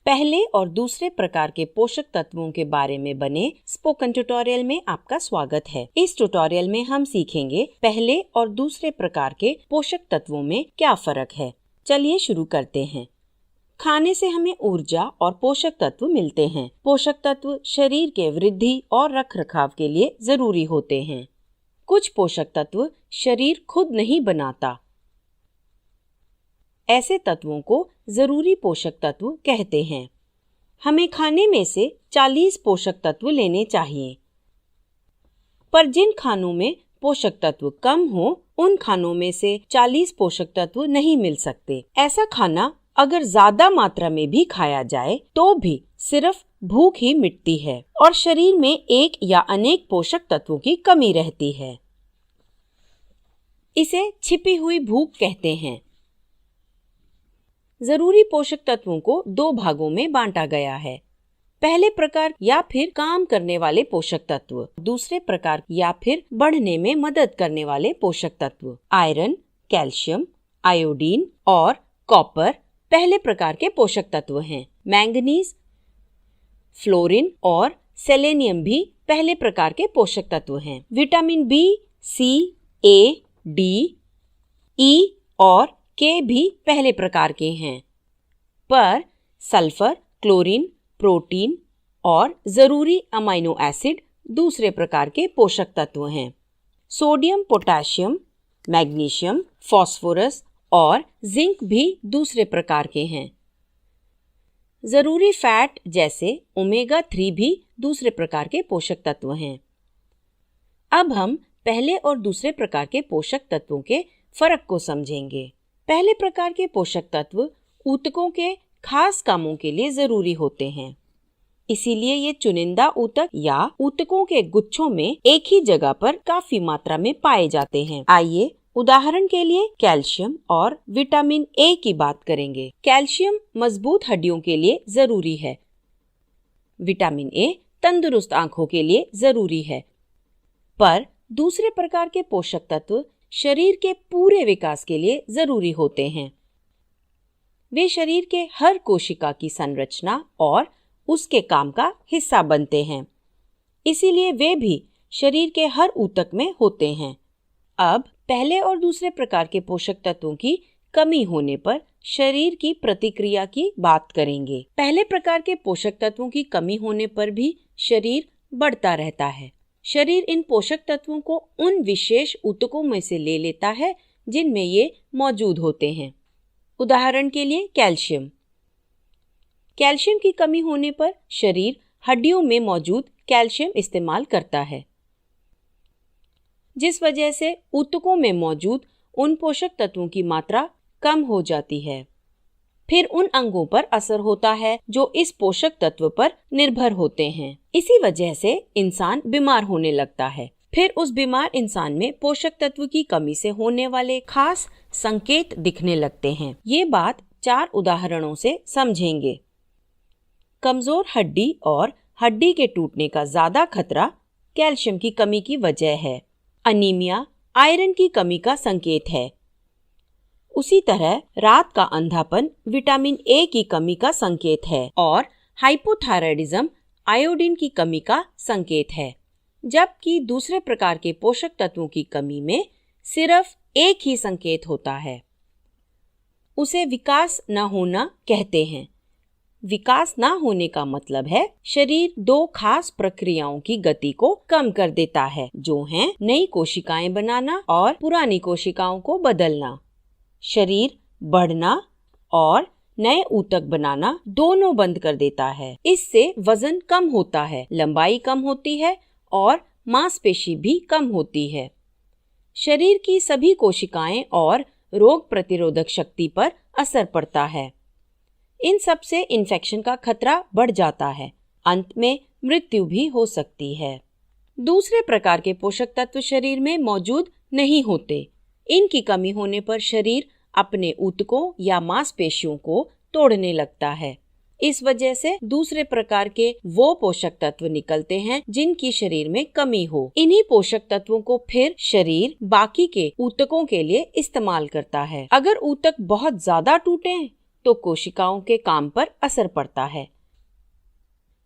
पहले और दूसरे प्रकार के पोषक तत्वों के बारे में बने स्पोकन ट्यूटोरियल में आपका स्वागत है। इस ट्यूटोरियल में हम सीखेंगे पहले और दूसरे प्रकार के पोषक तत्वों में क्या फर्क है। चलिए शुरू करते हैं। खाने से हमें ऊर्जा और पोषक तत्व मिलते हैं। पोषक तत्व शरीर के वृद्धि और रखरखाव के लिए जरूरी होते हैं। कुछ पोषक तत्व शरीर खुद नहीं बनाता। ऐसे तत्वों को जरूरी पोषक तत्व कहते हैं। हमें खाने में से 40 पोषक तत्व लेने चाहिए, पर जिन खानों में पोषक तत्व कम हो उन खानों में से 40 पोषक तत्व नहीं मिल सकते। ऐसा खाना अगर ज्यादा मात्रा में भी खाया जाए तो भी सिर्फ भूख ही मिटती है और शरीर में एक या अनेक पोषक तत्वों की कमी रहती है। इसे छिपी हुई भूख कहते हैं। जरूरी पोषक तत्वों को 2 भागों में बांटा गया है। पहले प्रकार या फिर काम करने वाले पोषक तत्व, दूसरे प्रकार या फिर बढ़ने में मदद करने वाले पोषक तत्व। आयरन, कैल्शियम, आयोडीन और कॉपर पहले प्रकार के पोषक तत्व हैं। मैंगनीज, फ्लोरीन और सेलेनियम भी पहले प्रकार के पोषक तत्व हैं। विटामिन बी, सी, ए, डी, ई और के भी पहले प्रकार के हैं, पर सल्फर, क्लोरीन, प्रोटीन और जरूरी अमीनो एसिड दूसरे प्रकार के पोषक तत्व हैं। सोडियम, पोटेशियम, मैग्नीशियम, फास्फोरस और जिंक भी दूसरे प्रकार के हैं। जरूरी फैट जैसे ओमेगा 3 भी दूसरे प्रकार के पोषक तत्व हैं। अब हम पहले और दूसरे प्रकार के पोषक तत्वों के फर्क को समझेंगे। पहले प्रकार के पोषक तत्व ऊतकों के खास कामों के लिए जरूरी होते हैं, इसीलिए ये चुनिंदा ऊतक या ऊतकों के गुच्छों में एक ही जगह पर काफी मात्रा में पाए जाते हैं। आइए उदाहरण के लिए कैल्शियम और विटामिन ए की बात करेंगे। कैल्शियम मजबूत हड्डियों के लिए जरूरी है। विटामिन ए तंदुरुस्त आंखों के लिए जरूरी है। पर दूसरे प्रकार के पोषक तत्व शरीर के पूरे विकास के लिए जरूरी होते हैं। वे शरीर के हर कोशिका की संरचना और उसके काम का हिस्सा बनते हैं, इसीलिए वे भी शरीर के हर ऊतक में होते हैं। अब पहले और दूसरे प्रकार के पोषक तत्वों की कमी होने पर शरीर की प्रतिक्रिया की बात करेंगे। पहले प्रकार के पोषक तत्वों की कमी होने पर भी शरीर बढ़ता रहता है। शरीर इन पोषक तत्वों को उन विशेष ऊतकों में से ले लेता है जिनमें ये मौजूद होते हैं। उदाहरण के लिए कैल्शियम। कैल्शियम की कमी होने पर शरीर हड्डियों में मौजूद कैल्शियम इस्तेमाल करता है, जिस वजह से ऊतकों में मौजूद उन पोषक तत्वों की मात्रा कम हो जाती है। फिर उन अंगों पर असर होता है जो इस पोषक तत्व पर निर्भर होते हैं। इसी वजह से इंसान बीमार होने लगता है। फिर उस बीमार इंसान में पोषक तत्व की कमी से होने वाले खास संकेत दिखने लगते हैं। ये बात 4 उदाहरणों से समझेंगे। कमजोर हड्डी और हड्डी के टूटने का ज्यादा खतरा कैल्शियम की कमी की वजह है। अनीमिया आयरन की कमी का संकेत है। उसी तरह रात का अंधापन विटामिन ए की कमी का संकेत है और हाइपोथायराइडिज्म आयोडीन की कमी का संकेत है। जबकि दूसरे प्रकार के पोषक तत्वों की कमी में सिर्फ एक ही संकेत होता है। उसे विकास न होना कहते हैं। विकास न होने का मतलब है शरीर 2 खास प्रक्रियाओं की गति को कम कर देता है, जो हैं नई कोशिकाएं बनाना और पुरानी कोशिकाओं को बदलना। शरीर बढ़ना और नए ऊतक बनाना दोनों बंद कर देता है। इससे वजन कम होता है, लंबाई कम होती है और मांसपेशी भी कम होती है। शरीर की सभी कोशिकाएं और रोग प्रतिरोधक शक्ति पर असर पड़ता है। इन सब से इन्फेक्शन का खतरा बढ़ जाता है। अंत में मृत्यु भी हो सकती है। दूसरे प्रकार के पोषक तत्व शरीर में मौजूद नहीं होते। इनकी कमी होने पर शरीर अपने ऊतकों या मांसपेशियों को तोड़ने लगता है। इस वजह से दूसरे प्रकार के वो पोषक तत्व निकलते हैं जिनकी शरीर में कमी हो। इन्हीं पोषक तत्वों को फिर शरीर बाकी के ऊतकों के लिए इस्तेमाल करता है। अगर ऊतक बहुत ज्यादा टूटे तो कोशिकाओं के काम पर असर पड़ता है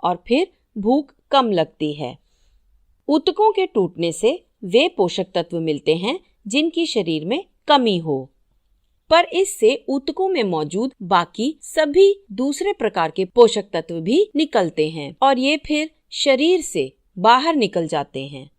और फिर भूख कम लगती है। ऊतकों के टूटने से वे पोषक तत्व मिलते हैं जिनकी शरीर में कमी हो, पर इससे ऊतकों में मौजूद बाकी सभी दूसरे प्रकार के पोषक तत्व भी निकलते हैं और ये फिर शरीर से बाहर निकल जाते हैं।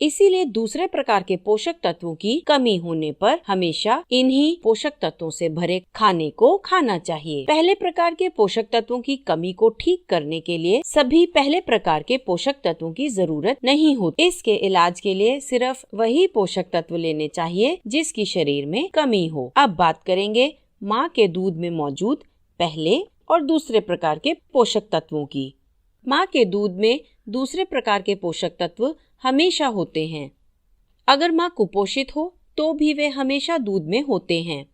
इसीलिए दूसरे प्रकार के पोषक तत्वों की कमी होने पर हमेशा इन्हीं पोषक तत्वों से भरे खाने को खाना चाहिए। पहले प्रकार के पोषक तत्वों की कमी को ठीक करने के लिए सभी पहले प्रकार के पोषक तत्वों की जरूरत नहीं होती। इसके इलाज के लिए सिर्फ वही पोषक तत्व लेने चाहिए जिसकी शरीर में कमी हो। अब बात करेंगे माँ के दूध में मौजूद पहले और दूसरे प्रकार के पोषक तत्वों की। माँ के दूध में दूसरे प्रकार के पोषक तत्व हमेशा होते हैं। अगर माँ कुपोषित हो तो भी वे हमेशा दूध में होते हैं।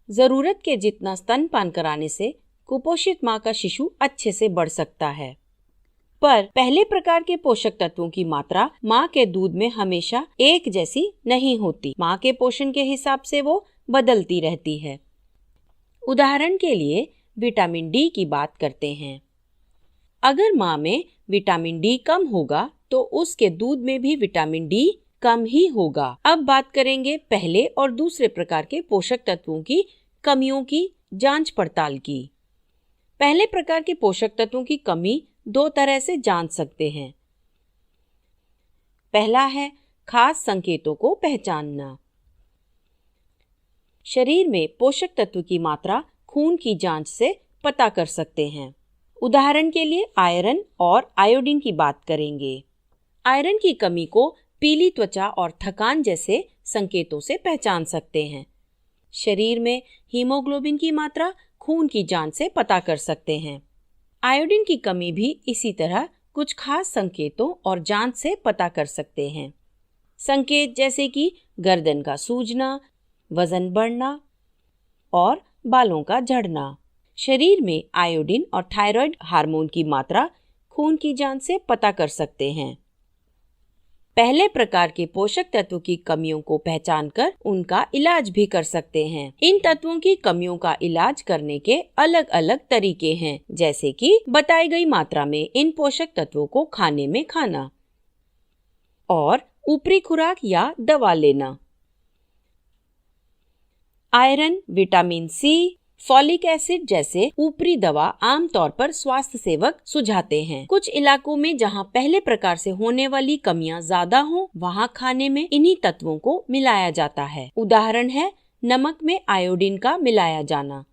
जरूरत के जितना स्तनपान कराने से कुपोषित माँ का शिशु अच्छे से बढ़ सकता है, पर पहले प्रकार के पोषक तत्वों की मात्रा माँ के दूध में हमेशा एक जैसी नहीं होती। माँ के पोषण के हिसाब से वो बदलती रहती है। उदाहरण के लिए विटामिन डी की बात करते हैं। अगर माँ में विटामिन डी कम होगा तो उसके दूध में भी विटामिन डी कम ही होगा। अब बात करेंगे पहले और दूसरे प्रकार के पोषक तत्वों की कमियों की जांच पड़ताल की। पहले प्रकार के पोषक तत्वों की कमी दो तरह से जांच सकते हैं। पहला है खास संकेतों को पहचानना। शरीर में पोषक तत्व की मात्रा खून की जांच से पता कर सकते हैं। उदाहरण के लिए आयरन और आयोडीन की बात करेंगे। आयरन की कमी को पीली त्वचा और थकान जैसे संकेतों से पहचान सकते हैं। शरीर में हीमोग्लोबिन की मात्रा खून की जांच से पता कर सकते हैं। आयोडीन की कमी भी इसी तरह कुछ खास संकेतों और जांच से पता कर सकते हैं। संकेत जैसे कि गर्दन का सूजना, वजन बढ़ना और बालों का झड़ना। शरीर में आयोडीन और थायराइड हार्मोन की मात्रा खून की जांच से पता कर सकते हैं। पहले प्रकार के पोषक तत्वों की कमियों को पहचानकर उनका इलाज भी कर सकते हैं। इन तत्वों की कमियों का इलाज करने के अलग अलग तरीके हैं, जैसे कि बताई गई मात्रा में इन पोषक तत्वों को खाने में खाना और ऊपरी खुराक या दवा लेना। Iron, vitamin C, folic acid जैसे ऊपरी दवा आमतौर पर स्वास्थ्य सेवक सुझाते हैं। कुछ इलाकों में जहां पहले प्रकार से होने वाली कमियां ज्यादा हों, वहां खाने में इन्हीं तत्वों को मिलाया जाता है। उदाहरण है नमक में आयोडीन का मिलाया जाना।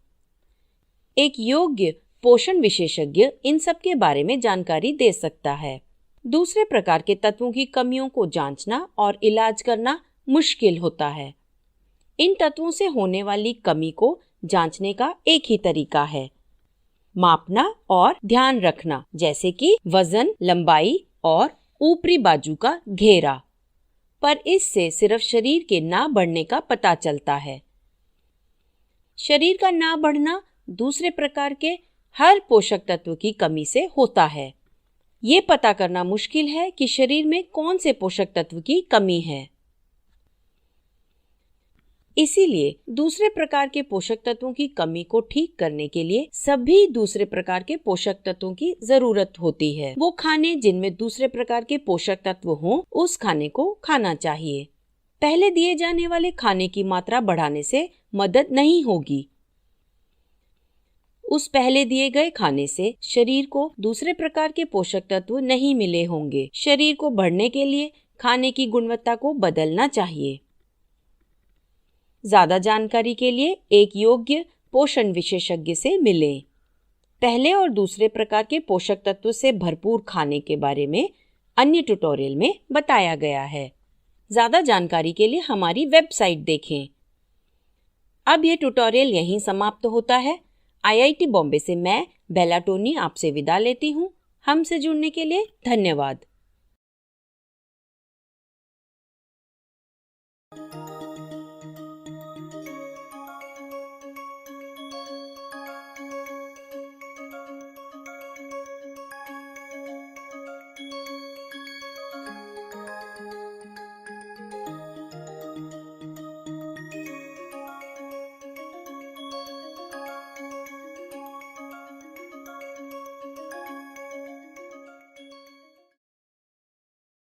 एक योग्य पोषण विशेषज्ञ इन सब के बारे में जानकारी दे सकता है। दूसरे प्रकार के तत्वों की कमियों को जांचना और इलाज करना मुश्किल होता है। इन तत्वों से होने वाली कमी को जांचने का एक ही तरीका है, मापना और ध्यान रखना, जैसे कि वजन, लंबाई और ऊपरी बाजू का घेरा। पर इससे सिर्फ शरीर के ना बढ़ने का पता चलता है। शरीर का ना बढ़ना दूसरे प्रकार के हर पोषक तत्व की कमी से होता है। ये पता करना मुश्किल है कि शरीर में कौन से पोषक तत्व की कमी है। इसीलिए दूसरे प्रकार के पोषक तत्वों की कमी को ठीक करने के लिए सभी दूसरे प्रकार के पोषक तत्वों की जरूरत होती है। वो खाने जिनमें दूसरे प्रकार के पोषक तत्व हों, उस खाने को खाना चाहिए। पहले दिए जाने वाले खाने की मात्रा बढ़ाने से मदद नहीं होगी। उस पहले दिए गए खाने से शरीर को दूसरे प्रकार के पोषक तत्व नहीं मिले होंगे। शरीर को बढ़ने के लिए खाने की गुणवत्ता को बदलना चाहिए। ज्यादा जानकारी के लिए एक योग्य पोषण विशेषज्ञ से मिलें। पहले और दूसरे प्रकार के पोषक तत्व से भरपूर खाने के बारे में अन्य ट्यूटोरियल में बताया गया है। ज्यादा जानकारी के लिए हमारी वेबसाइट देखें। अब यह ट्यूटोरियल यहीं समाप्त होता है। IIT बॉम्बे से मैं बेला टोनी आपसे विदा लेती हूँ। हमसे जुड़ने के लिए धन्यवाद।